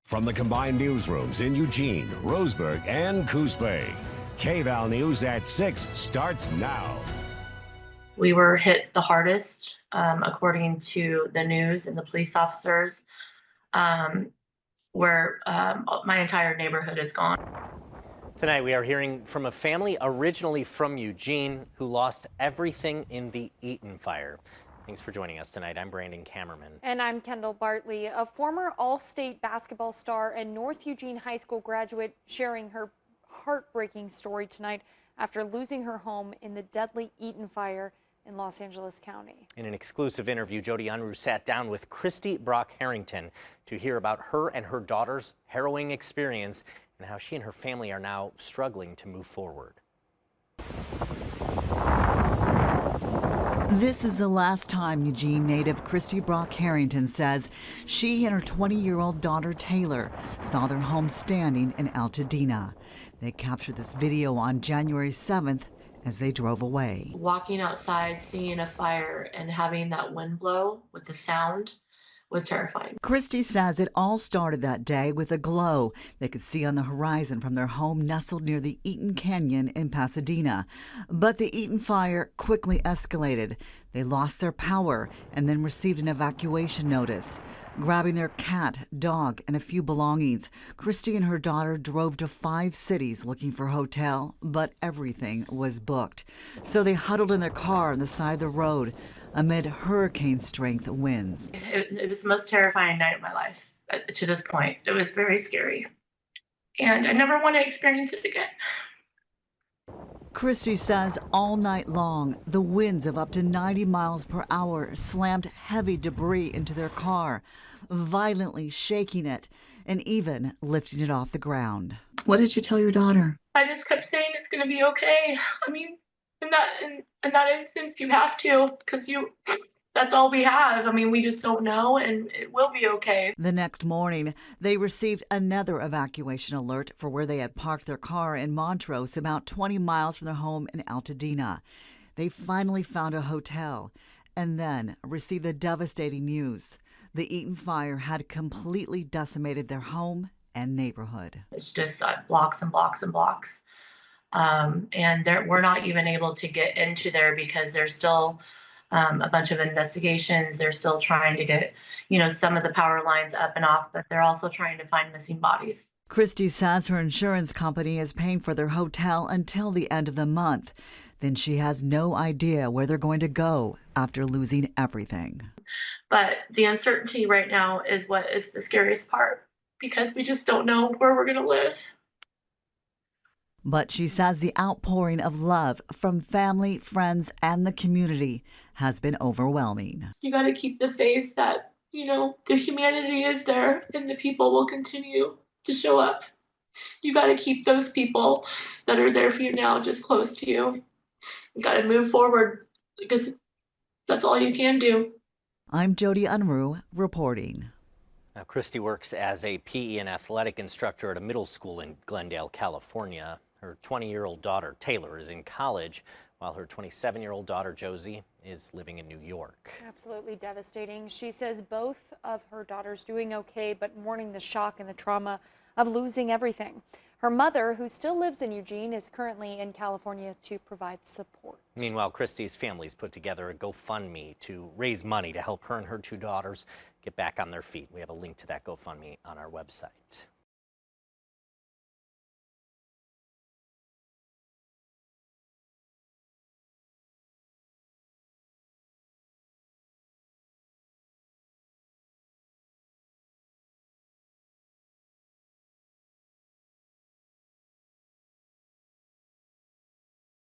From the combined newsrooms in Eugene, Roseburg, and Coos Bay, KVAL News at 6 starts now. We were hit the hardest, according to the news and the police officers, where my entire neighborhood is gone. Tonight we are hearing from a family originally from Eugene who lost everything in the Eaton fire. Thanks for joining us tonight. I'm Brandon Kamerman. And I'm Kendall Bartley, a former All-State basketball star and North Eugene High School graduate, sharing her heartbreaking story tonight after losing her home in the deadly Eaton fire in Los Angeles County. In an exclusive interview, Jodi Unruh sat down with Christy Herington to hear about her and her daughter's harrowing experience and how she and her family are now struggling to move forward. This is the last time Eugene native Christy Herington says she and her 20-year-old daughter Taylor saw their home standing in Altadena. They captured this video on January 7th as they drove away. Walking outside, seeing a fire, and having that wind blow with the sound was terrifying. Christy says it all started that day with a glow they could see on the horizon from their home nestled near the Eaton Canyon in Pasadena. But the Eaton fire quickly escalated. They lost their power and then received an evacuation notice. Grabbing their cat, dog, and a few belongings, Christy and her daughter drove to 5 cities looking for a hotel, but everything was booked. So they huddled in their car on the side of the road amid hurricane-strength winds. It was the most terrifying night of my life to this point. It was very scary, and I never want to experience it again. Christy says all night long, the winds of up to 90 miles per hour slammed heavy debris into their car, violently shaking it and even lifting it off the ground. What did you tell your daughter? I just kept saying it's going to be okay. I mean, in that instance, you have to, because that's all we have. I mean, we just don't know, and it will be okay. The next morning, they received another evacuation alert for where they had parked their car in Montrose, about 20 miles from their home in Altadena. They finally found a hotel and then received the devastating news. The Eaton fire had completely decimated their home and neighborhood. It's just blocks and blocks and blocks. And we're not even able to get into there because there's still a bunch of investigations. They're still trying to get, some of the power lines up and off, but they're also trying to find missing bodies. Christy says her insurance company is paying for their hotel until the end of the month. Then she has no idea where they're going to go after losing everything. But the uncertainty right now is what is the scariest part, because we just don't know where we're going to live. But she says the outpouring of love from family, friends, and the community has been overwhelming. You got to keep the faith that, the humanity is there and the people will continue to show up. You got to keep those people that are there for you now just close to you. You got to move forward because that's all you can do. I'm Jodi Unruh reporting. Now, Christy works as a PE and athletic instructor at a middle school in Glendale, California. Her 20-year-old daughter, Taylor, is in college, while her 27-year-old daughter, Josie, is living in New York. Absolutely devastating. She says both of her daughters doing okay, but mourning the shock and the trauma of losing everything. Her mother, who still lives in Eugene, is currently in California to provide support. Meanwhile, Christy's family's put together a GoFundMe to raise money to help her and her 2 daughters get back on their feet. We have a link to that GoFundMe on our website.